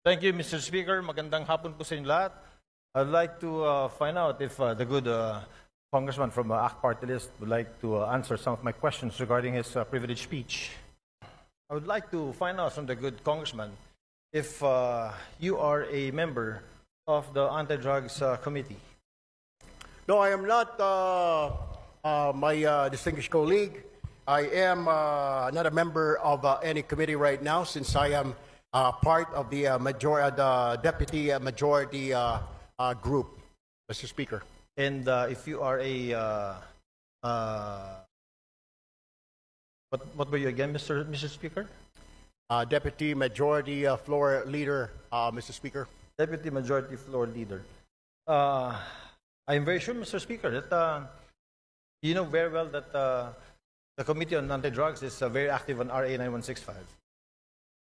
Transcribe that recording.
Thank you, Mr. Speaker. Magandang hapon po sa inyo lahat. I'd like to find out if the good congressman from ACT Party List would like to answer some of my questions regarding his privileged speech. I would like to find out from the good congressman if you are a member of the Anti-Drugs Committee. No, I am not, my distinguished colleague. I am not a member of any committee right now since I am part of the deputy majority group, Mr. Speaker. And if you are a what were you again, Mr. Speaker? Deputy Majority Floor Leader, Mr. Speaker. Deputy Majority Floor Leader. I'm very sure, Mr. Speaker, that you know very well that the Committee on Anti-Drugs is very active on RA 9165.